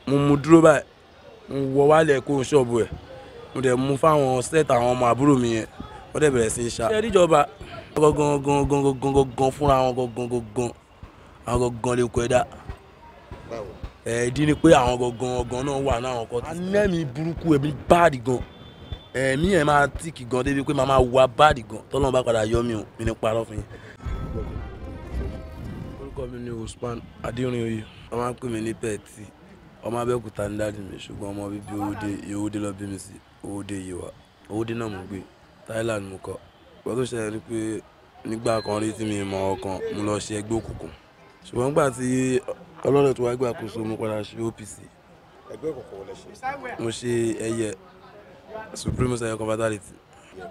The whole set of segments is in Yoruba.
mo mú dúró báyìí mo wọ wálẹ̀ kó ṣọ́ọ̀bù ẹ̀ mo dẹ̀ mú fáwọn set àwọn ọmọ àbúrò mi yẹn wọ́n dẹ̀ bẹ̀rẹ̀ sí í ṣá. ṣé ìjọba gangan fúnra wọn gangan àwọn gangan lè kọ́ ẹ̀dá. ìdí ni pé àwọn gangan náà wà náà kan. anẹ́mi burúkú ẹ̀mí báàdì gan ẹ̀mí ẹ̀ máa tíìkì gan débi pé màá wá báàdì gan tọ́lọ́run bá padà yọ mí o mi ní parọ́ fún yín. orúkọ mi ni Usman Adéoyè wọ́n máa ń pè mí ní pẹ́ẹ́tì ọmọ Abẹ́òkúta ní dáàdì mi ṣùgbọ́n ọmọ bíbí Owódé lọ bí mi sí Owódé Yewa Owódé náà mo gbé Thailand mo kọ́ ìgbà tó ṣẹlẹ̀ ni pé nígbà kan rí tí mi mọ ọkàn mo lọ ṣe ẹgbẹ́ òkùnkùn ṣùgbọ́n nígbà tí ọlọ́run tó wá gbé àkóso mo padà ṣe OPC. ẹgbẹ́ òkùnkùn wo lẹ ṣe. mo ṣe ẹyẹ Supreme Ẹyẹ Confederate.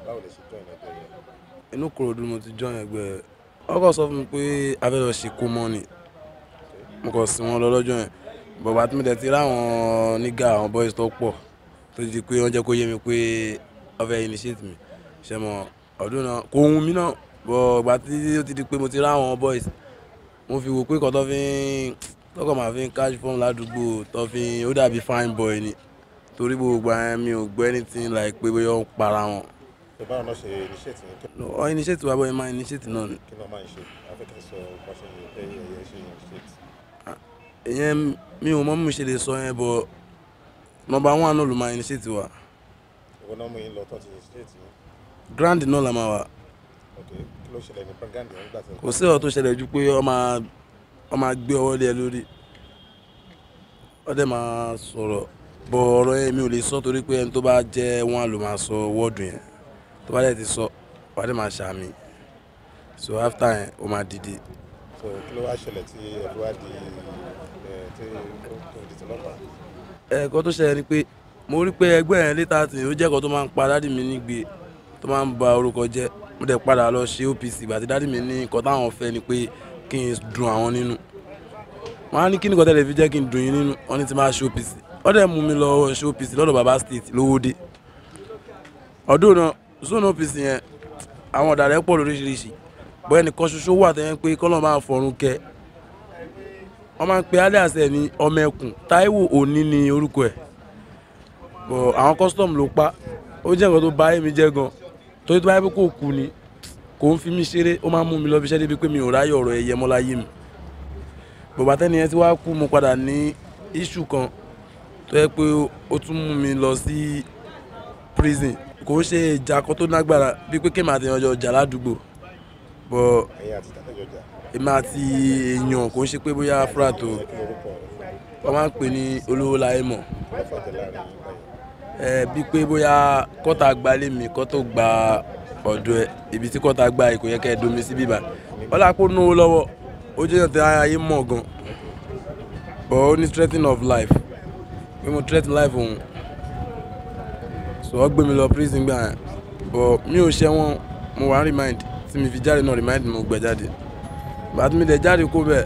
báwo lẹ ṣe join ẹgbẹ́ yẹn. inú Ìkòròdú mo ti join ẹgbẹ́ ọkọ̀ sọ fún mi pé a fẹ́ lọ ṣe kó mọ́ ni mo kàn sí wọn lọ lọ́jọ́ yẹn bọ̀bá tí mo tẹ̀ ti ráwọn nígà àwọn boys tó pọ̀ tó ti pé wọ́n jẹ́ kó yé mi pé wọ́n fẹ́ initiate mi ṣe mọ̀ ọdún náà kò hun mi náà bọ̀ ìgbà tí ó ti di pé mo ti ráwọn boys mo fi wò pé kọ́ tó fi ń tọkọ̀ máa fi ń cash form ládùúgbò tó fi ó dàbí fine boy ni torí gbogbo àyẹn mi ò gbọ́ anything like pé bóyá ó ń para wọn. báwo náà ṣe initiate yẹn. ọ initiate wa bóyá máa initiate náà ni. kí ló máa ń ṣe afẹ́kẹ́ sọ bó ṣe ẹyẹ ṣe initiate. ìyẹn mi ò mọ̀ mi ṣe lè sọ yẹn bọ̀ number one náà ló máa initiate wa. ìwọ náà mú yín lọ tó ti initiate yín. grand náà la máa wà. ok kí ló ṣẹlẹ̀ ní grand yẹn nígbà tí. kò sí ọ̀rọ̀ tó ṣẹlẹ̀ ju pé ọ máa gbé ọwọ́ lé ẹ lórí ọ dẹ̀ máa sọ̀rọ̀ bọ̀ ọ̀rọ̀ yẹn mi ò lè sọ torí pé ẹni tó bá jẹ́ wọn ló máa sọ wọ́ọ̀dù yẹn tó bá dẹ̀ ti sọ wà á dẹ̀ máa ṣàmì so after yẹn ó máa dìde. so kí ló wá ṣẹlẹ̀ tí ẹ fi wá di tí ó di tọlọ́pàá. ẹ̀kọ́ tó ṣẹlẹ̀ ni pé mo rí pé ẹgbẹ́ yẹn létà tí ó jẹ́ ẹ̀kọ́ tó máa ń pa dádì mi nígbè tó máa ń ba orúkọ jẹ́ mo dẹ̀ padà lọ ṣe OPC ìgbà tí dádì mi ní nǹkan táwọn fẹ́ ni pé kí n dùn àwọn nínú wọn á ní kí nìkan tẹ́lẹ̀ fi jẹ́ kí n dùn yín nínú wọn ní ti máa ṣe OPC wọ́n dẹ̀ mú mi lọ ṣe OPC lọ́dọ̀ baba state lówódé ọdún náà zone OPC yẹn àwọn ọ̀dàrẹ́ pọ̀ lóríṣiríṣi bọ́ ẹnìkan ṣoṣo wà tẹ́yẹn pé kọ́lọ́ máa fọ̀run kẹ́ wọ́n máa ń pe alias ẹ̀ ní ọmọ ẹkùn Táíwò Òní ní orúkọ ẹ̀ bọ̀ àwọn custom ló pa ó jẹ́ nǹkan tó bá èmi jẹ́ gan torí tó bá yẹ pé kò kú ni kò ń fi mí ṣeré ó máa ń mú mi lọ bí iṣẹ́ débi pé mi ò ráyè ọ̀rọ̀ ẹ̀yẹ mọ́ láyé mi bọ̀bá tẹ́ni yẹn ti wá kú mo padà ní issue kan tó yẹ pé ó tún mú mi lọ sí prison kò ń ṣe ìjà kan tó lágbára bíi pé kéèmà àti ìyànjọ jà ládùúgbò bọ̀ èmi àti èèyàn kò ń ṣe pé bóyá fúrátò wọ́n máa ń pè ní olówó láyé mọ̀ bíi pé bóyá kọ́tà gbalé mi kọ́tò gba ọ̀dọ̀ ẹ̀ ibi tí kọ́tà gba ẹ̀ kò yẹ kẹ́ ẹ domi sí bíbá ọlápò náwó lọ́wọ́ ó jẹ́ ìyàn tí ayé mọ̀ gan but ó ní threatening of life pé mo threaten life òun so wọ́n gbé mi lọ prison gbà yẹn but mi ò ṣe wọn mo wà remind tí mi fi jáde náà remind mo gbẹ jáde bàtí mi dẹ̀ jáde kó bẹ́ẹ̀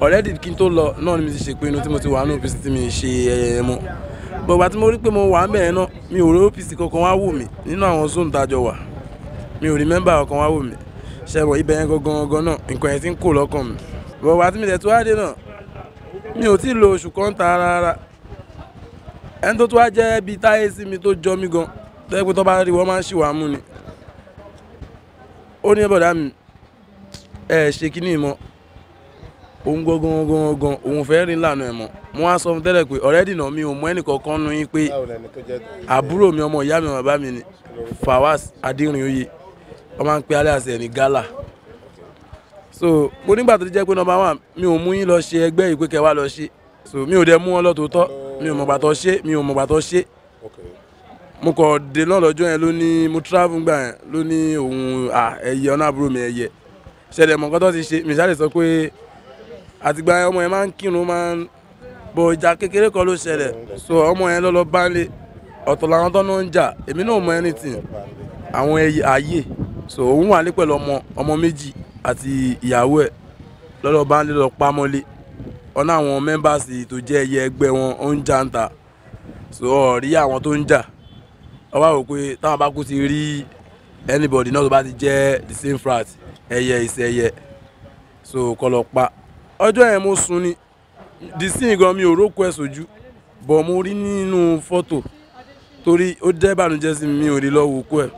already kí n tó lọ náà ni mi ti ṣe pinnu tí mo ti wà ní OPC tí mi ṣe ẹyẹ mọ́ but bàtí mo rí pé mo wà mẹ́ẹ̀ náà mi ò rí OPC kankan wá wò mí nínú àwọn zone tájọ wà mi ò rí mẹ́mbà kankan wá wò mí ṣẹ́wọ̀n ibẹ̀ yẹn gangan náà nǹkan yẹn ti ń kó lọ́kàn mi but bàtí mi dẹ̀ tó wá dé náà mi ò tí ì lo oṣù kan ta rárá ẹni tó wá jẹ́ bíi táyé sí mi tó jọ mí gan tó yẹ pé tó bá rí wọ́n máa ń ṣìwà mú ni ó ní bọ̀dá mi ṣe kíní mọ́ òun gangan òun fẹ́ rìn lànà ẹ̀ mọ́ mo wá sọ fún tẹ́lẹ̀ pé already náà mi ò mọ ẹnìkankan nu yín pé àbúrò mi ọmọ ìyá mi bàbá mi ni Fawaz Adéoyè wọ́n máa ń pe alias ẹ̀ ní Gala so mo nígbà tó jẹ́ pé number one mi ò mú yín lọ ṣe ẹgbẹ́ yìí pé kẹ́ wá lọ ṣe so mi ò dẹ̀ mú wọn lọ́tọ̀ọ̀tọ̀ mi ò mọ̀gbà tó ṣe mo kọ̀ dé náà lọ́jọ́ yẹn ló ní mo travel gbà yẹn ló ní òun ẹyẹ ọ̀nà àbúrò mi ẹyẹ ṣẹlẹ̀ mọ̀ nǹkan tó ti ṣe mi ṣáà lè sọ pé àtìgbà yẹn ọmọ yẹn máa ń kírun máa ń bọ ìjà kékeré kan ló ṣẹlẹ̀ so ọmọ yẹn lọ́lọ́ bá ń lé ọ̀tọ̀ làwọn tó náà ń jà èmi náà mọ anything àwọn ẹyẹ ayé so òun wà ní pẹ̀lú ọmọ méjì àti ìyàwó ẹ̀ lọ́lọ́ bá ń lé lọ pamọ́lé ọ̀nà àwọn members tó jẹ́ ẹyẹ ẹgbẹ́ wọn ó ń jà ń ta so ọ̀rí àwọn tó ń jà ọ wá wò pé táwọn bá kú ti rí anybody náà tó bá ti jẹ́ the same frat ẹyẹ ìṣẹ̀yẹ so kọ́ lọ pa ọjọ́ yẹn mo sùn ni dìsín gan mi ò rókò ẹ̀ sójú bọ̀ mo rí nínú fọ́tò torí ó jẹ́ ìbànújẹ́ sí mi ò rí lọ wò kó ẹ̀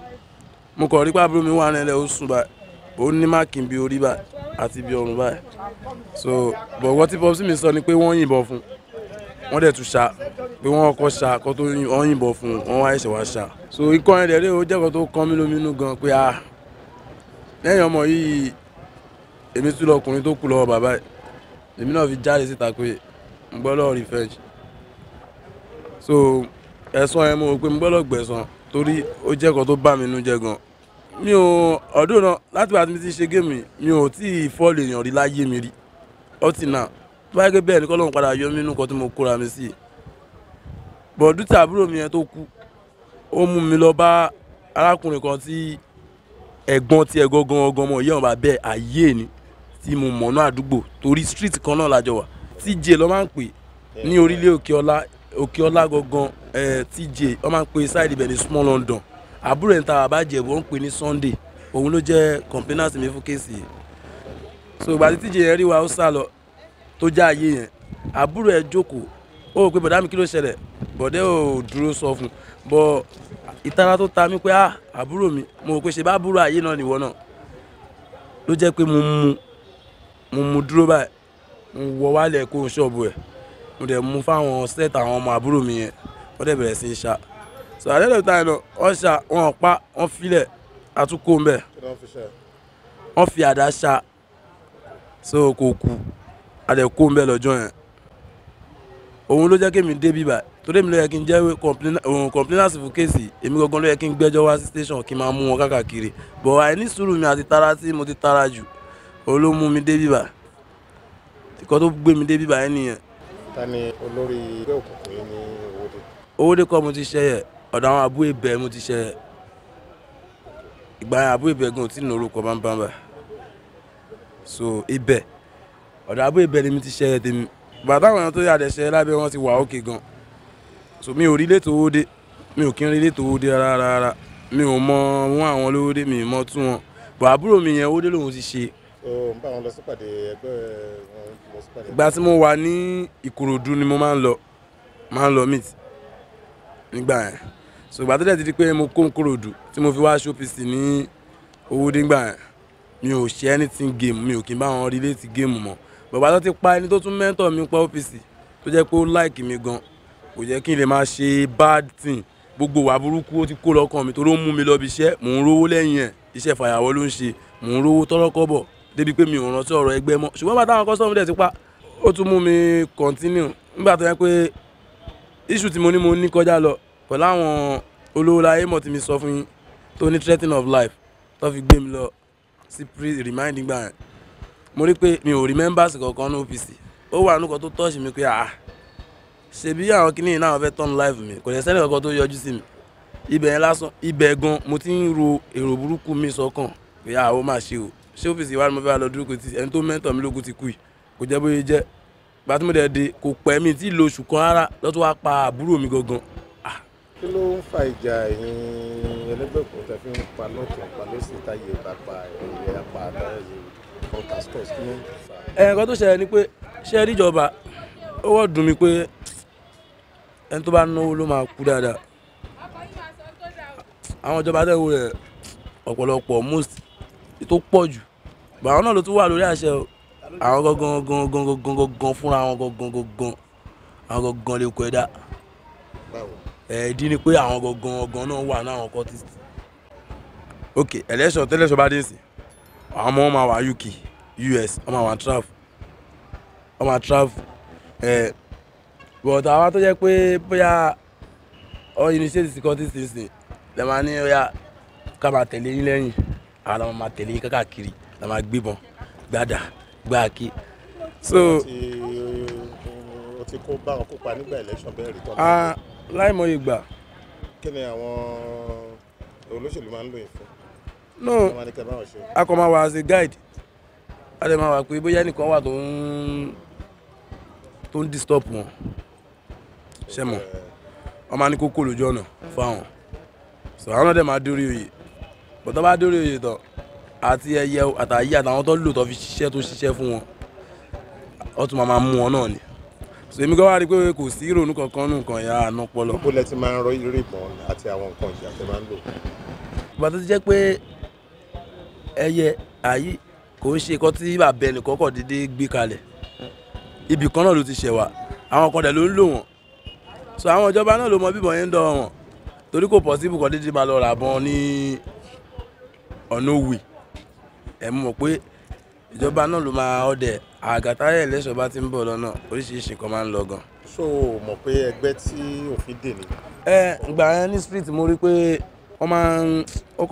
mo kàn rí pàbúrò mi wà nílẹ̀ ó sùn báyìí ó ní máàkì bí orí báyìí àti bí ọrùn báyìí so bọ̀ wọ́n tí pọ́psí mi sọ ni pé wọ́n yìnbọn fún wọ́n dẹ̀ tún ṣá pé wọ́n kọ́ ṣá kọ́ tó wọ́n yìnbọn fún wọ́n wá ẹ̀ṣẹ̀ wá ṣá so ikọ́ yẹn dẹ̀ rí ó jẹ́ kan tó kán mí lóminú gan pé lẹ́yìn ọmọ yìí èmi tún lọkùnrin tó kù lọ́wọ́ bàbá ẹ̀ èmi náà fi jáde síta pé n gbọ́dọ̀ revenge so ẹ̀sán yẹn mo rò pé n gbọ́dọ̀ gbẹ̀san torí ó jẹ́ kan tó bá mi nú jẹ́ gan mi ò ọdún náà láti bá mi ti ṣe géèmù mi ò tí ì fọ́ọ̀lù èèyàn rí láyé mi rí ọtí náà tó bá gé bẹ́ẹ̀ ni kọ́lọ́run padà yọ mí nínú nǹkan tí mo kóra mi sí bọ̀dú tí àbúrò mi yẹn tó kú ó mú mi lọ bá arákùnrin kan tí ẹ̀gbọ́n tí ẹ̀ gangan ọmọ ìyá ọ̀bà bẹ́ẹ̀ ayé ni tí mo mọ̀ náà àdúgbò torí street kan náà lájọ wà TJ ló máa ń pè ní orílẹ̀ Òkè-Ọlá gangan TJ ó máa ń pè side ibẹ̀ ní Small London àbúrò ẹ̀ ń ta àbájẹ́ wọ́n ń pè ní Sunday òun ló jẹ́ complainant mi fún kéèsì yẹn so ìgbà tí TJ yẹn rí wa ó sá lọ tó já ayé yẹn àbúrò ẹ̀ jókòó ó rò pé bọ̀dá mi kí ló ṣẹlẹ̀ bọ̀dẹ́ ò dúró sọ fún bọ̀ ìtara tó ta mí pé àbúrò mi mo rò pé ṣe bá àbúrò ayé náà nìwọ náà ló jẹ́ pé mo mú dúró báyìí mo wọ wálẹ̀ kó n ṣọ́ọ̀bù ẹ̀ mo dẹ̀ mú fáwọn set àwọn ọmọ àbúrò mi yẹn wọ́n dẹ̀ bẹ̀rẹ̀ sí í ṣá so àdéhùn táyà náà wọ́n ṣá wọn pa wọ́n filẹ̀ àtúkò ń bẹ̀ wọ́n fi àdá ṣá so kò kú àdẹ̀kó ń bẹ̀ lọ́jọ́ yẹn òun ló jẹ́ kí èmi dé bíbà torí èmi ló yẹ kí n jẹ́ complainant fún kéèsì èmi gangan ló yẹ kí n gbẹ́jọ́ wá sí station kí n máa mú wọn káàkiri bọ̀ àìní sùúrù mi àti tara tí mo ti tara jù òun ló mú mi dé bíbà ìkọ́ tó gbé mi dé bíbà yẹn nìyẹn. ta ni olórí ẹgbẹ́ òkùnkùn yìí ní Owódé? Owódé kọ́ mo ti ṣẹ́yẹ̀ ọ̀dọ̀ àwọn àbúrò ibẹ̀ mo ti ṣẹ́yẹ̀ ìgbà yẹn àbúrò ibẹ̀ gan ò tí ì ní orúkọ bámbámbá so ibẹ̀ ọ̀dọ̀ àbúrò ibẹ̀ ni mi ti ṣẹ́yẹ̀ tèmi bàtà àwọn èèyàn tó yàdẹ̀ ṣẹ́yẹ̀ lábẹ́ wọn ti wà òkè gan so mi ò rí létò Owódé mi ò kí ń rí létò Owódé rárá mi ò mọ wọn àwọn lówódé mi ò mọ tún wọn bọ̀ àbúrò mi yẹn Owódé lòun ti ṣe. ń bá wọn lọ sípàdé ẹgbẹ́ wọn lọ sípàdé. ìgbà tí mo wà ní Ìkòròdú ni mo máa ń lọ meet nígbà yẹn so ìgbà tó dẹ̀ ti di pé mo kó Ìkòròdú tí mo fi wá showpiece ní Owódé nígbà yẹn mi ò ṣe anything game mi ò kí n bá wọn relate game mọ́ bàbá tó ti pa ẹni tó tún mentor mi pa OPC tó jẹ́ pé ó like mi gan kò jẹ́ kí n lè máa ṣe bad thing gbogbo wà burúkú ó ti kó lọ́kàn mi torí ó mú mi lọ bí iṣẹ́ mò ń rówó lẹ́yìn ẹ̀ iṣẹ́ fàyàwọ́ ló ń ṣe mò ń rówó tọ́rọ́kọ́bọ̀ débi pé mi ò rántí ọ̀rọ̀ ẹgbẹ́ mọ́ ṣùgbọ́n bàtà àwọn kọ́sọ́mù dẹ̀ ti pa ó tún mú mi continue nígbà tó yẹ pé issue tí mo ní kọjá lọ pẹ̀lú àwọn olówó láyé mọ̀ tí mi sọ fún yín tó ní threatening of life tó fi gbé mi lọ sí remind gbà yẹn mo rí pé mi ò rí members kankan ní OPC ó wà nùkan tó touch mi pé ṣebí àwọn kìnìún náà fẹ́ turn life mi kò lè sẹ́ni kankan tó yọjú sí mi ibẹ̀ yẹn lásán ibẹ̀ gan mo ti ń ro èrò burúkú mi sọ́kàn pé ó máa ṣe o ṣé OPC wà ní mo fẹ́ lọ dúró kò tí ẹni tó mẹ́ntọ̀ mi lógún ti kú yìí kò jẹ́ bóyá jẹ́ gbà tí mo dẹ̀ dé kò pẹ́ mi tí lo oṣù kan rárá lọ́tọ́ wá pa àbúrò mi gangan. kí ló ń fa ìjà ẹ̀yin ẹlẹ́gbẹ́ òkùnkùn tẹ́ fi ń pa lọ́tún pa lọ́sì táyé bàbá ẹ̀yẹ apá àtàyè contestants kí ló ń fa. nǹkan tó ṣẹlẹ̀ ni pé ṣé rí ìjọba ó wọ́n dùn mí pé ẹni tó bá náwó ló máa kú dáadáa àwọn ìjọba tẹ̀wé rẹ̀ ọ̀pọ̀lọpọ̀ most tó pọ̀ jù bàwọn náà ló tún wà lórí àṣẹ o àwọn gangan fúnra wọn gangan àwọn gangan lè kọ ẹ̀dá ìdí ni pé àwọn gangan náà wà ní àwọn cultist. ok election tẹ́lẹ̀ṣọ́ bá dé sí àwọn ọmọ wọn máa wà UK US wọn máa wà travel but àwọn tó jẹ́ pé bóyá ọ initiate security system lè máa ní ọ̀yà ká máa tẹ̀lé yín lẹ́yìn àwọn làwọn máa tẹ̀lé yín káàkiri la máa gbébọn gbádà gbáàkì. so o ti kó bá wọn kópa nígbà election bẹ́ẹ̀ rí tọ́lá. láìmọye ìgbà. kí ni àwọn olóṣèlú máa ń lò yín fún. no a kò máa wà as a guide a lè máa wà pé bóyá nìkan wà tó ń disturb wọn ṣe mọ̀ wọ́n máa ní kókó lójú ọ̀nà fáwọn so àwọn náà dẹ̀ máa dórí oyè bọ̀tọ́ bá dórí oyè tán àti ẹyẹ àtàyè àtàwọn tó lò tó fi ṣiṣẹ́ tó ṣiṣẹ́ fún wọn ó tún máa mú ọ náà ni so èmi gan wá rí i pé kò sí ìrònú kankan nù nǹkan ìyá àná pọlọ. gbogbo lẹ ti máa ń rọ irú ìbọn àti àwọn nǹkan ìjà tẹ máa ń lò. ìgbà tó ti jẹ́ pé ẹyẹ ayé kò ń ṣe nǹkan tí bàbá ẹnì kọ́kọ́ dédé gbé kalẹ̀ ibì kan náà ló ti ṣẹ̀ wá àwọn kan dẹ̀ ló ń lò wọ́n so àwọn ìjọba náà ló mọ bíbọn yẹn ń dọ̀ wọ́n torí kò possible kan dédé máa lọ rà bọ́n ní ọ̀nà òwì ẹ̀ mọ̀ pé ìjọba náà ló máa ọdẹ àgàtàyè ẹlẹ́ṣọ̀ bá ti ń bọ̀ lọ́nà oríṣiríṣi nǹkan máa ń lọ gan. so mọ̀ pé ẹgbẹ́ tí òfin dè ní. ìgbà yẹn ní street mo rí pé wọ́n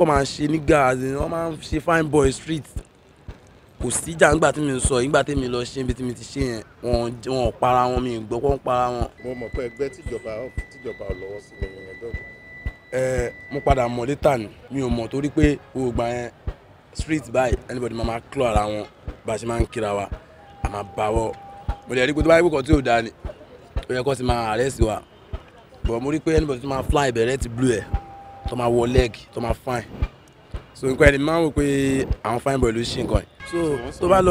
máa ń ṣe ní gáàsì wọ́n máa ń ṣe fine boy street kò sí ìjà nígbà tí mi ń sọ ìgbà tí mi lọ ṣe ibi tí mi ti ṣe yẹn wọn ò para wọn mi gbọ́ pé wọ́n para wọn. mo mọ̀ pé ẹgbẹ́ tíjọba ò lọ́wọ́ sí ni ẹgbẹ́ òkú. mo padà mọ̀ létà ni mi ò mọ̀ torí pé gbogbo yẹn street báyìí anybody máa claw ara wọn bá a ṣe máa ń kíra wa a máa bá wọ mo lè rí pé tó bá yẹ kó tí ò dáa ni ó yẹ kó sì máa arrest wa but mo rí pé anybody tó máa fly bẹ̀rẹ̀ ti blue ẹ̀ tó máa wọ leg tó máa fine so nǹkan ẹni máa ń wò pé àwọn fine boy ló ṣe nǹkan yìí so tó bá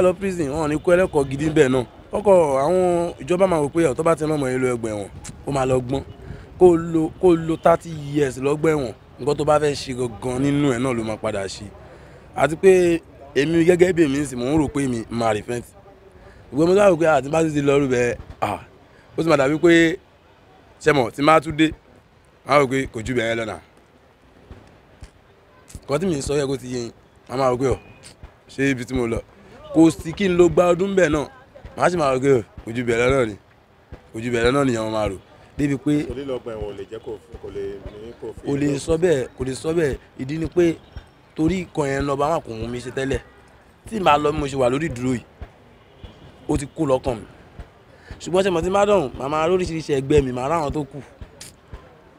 lọ prison wọn ò ní kó ẹlẹ́kọ̀ọ́ gidi bẹ́ẹ̀ náà ọkọ̀ àwọn ìjọba máa wò pé tó bá ti rán ọmọ yẹn lọ ẹgbẹ́ wọn ó máa lọ gbọ́n kó lo 30 years lọ́gbà ẹ̀wọ̀n nǹkan tó bá fẹ́ ṣe gangan nínú ẹ̀ náà ló máa padà ṣe àti pé èmi gẹ́gẹ́ bí èmi sì mò ń rò pé mi máa repent ìwé mo dáhùn pé àti bá ti lọ́rù bẹ́ẹ̀ ó sì máa dàbí pé ṣẹ́mọ̀ tí máa tún dé máa rò pé kò ju bẹ́ẹ̀ lọ́nà nǹkan tí mi sọ yẹ kó ti yé yín máa rò pé ṣé ibi tí mo lọ kò sí kí n lo gba ọdún bẹ́ẹ̀ náà máa sì máa rò pé kò ju bẹ́ẹ̀ lọ́nà ni kò ju bẹ́ẹ̀ lọ́nà nìyẹn máa rò débi pé onílọ́gbọ̀n ẹ̀wọ̀n ò lè jẹ́ kò lè ní kò fi. kò lè sọ bẹ́ẹ̀ ìdí ni pé torí ìkan yẹn lọ bá wà kò mú mi ṣe tẹ́lẹ̀ tí n bá lọ bí mo ṣe wà lórí ìdúró yìí ó ti kú lọ́kàn mi ṣùgbọ́n ṣe mọ̀ tí má dọ̀hùn màmá lóríṣiríṣi ẹgbẹ́ mi màá ráwọn tó kù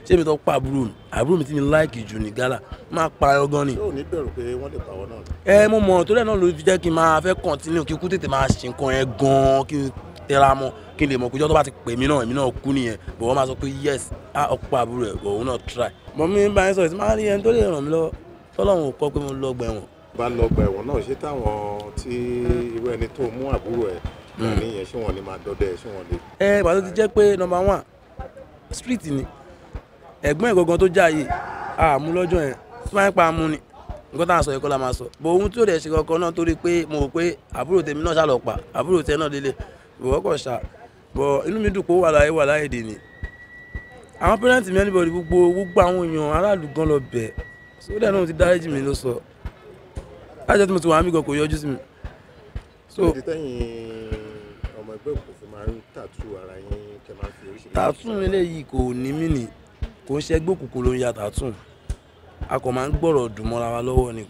ṣé mi tó pa àbúrò mi tí mi láìkì jù ní gálà máa pa ẹ gan ni. ṣé ò ní bẹ̀rù pé wọ́n lè pa wọ́n náà. mo mọ̀ torí ẹ̀ náà ló fi jẹ́ kí n máa fẹ́ kọ́ntínú kí kú tètè máa ṣe nǹkan yẹn gan-an kí n tẹra mọ́ kí n lè mọ̀ pé ìjọ́ tó bá ti pè mí náà kú nìyẹn bọ̀ wọ́n máa sọ pé yes ọ̀pọ̀ àbúrò ẹ̀ bọ̀ òun náà try. mọ̀ mi bá yẹn sọ̀rọ̀ tí máa rí ẹni tó lè ràn mí lọ́wọ́ tọ́lọ́run ò kọ́ pé mo lọ gbà ẹ̀wọ̀n. bá lọ gbà ẹ̀wọ̀n náà ṣé táwọn tí irú ẹni tó mú àbúrò ẹ̀ nìyẹn ṣé wọ́n lè máa dọdẹ ṣé wọ́n lè. bàtà ti jẹ́ pé number 1 street ni ẹ̀gbọ́n ẹ̀ gangan tó jáàyè àmú lọ́jọ́ yẹn tí wọ́n ń pa amú ni nǹkan tá à ń sọ yìí kọ́ la máa sọ bọ̀ ohun tí ó dẹ̀ ṣe kankan náà torí pé mo rò pé àbúrò tèmi náà ṣàlọ́ pa àbúrò tẹ náà délé ìwọ́kọ̀ ṣá bọ̀ inú mi dùn pé ó wà láyé dè ní àwọn parents mi anybody gbogbo àwọn èèyàn aráàlú gan lọ bẹ̀ so dẹ̀ náà ti dáríjì mi ló sọ lájọ́ tí mo ti wà mí gan kò yọjú sí mi. so ìdí tẹ́yìn ọmọ ẹgbẹ́ òkú fi máa ń tàtú ara yín kẹ́ máa fi oríṣiríṣi. tàtú eléyìí kò ní mí nì kò ń ṣe ẹgbẹ́ òkùnkùn ló ń ya tàtú a kò máa ń gbọ́rọ̀ dùn mọ́ra wa lọ́wọ́ ni.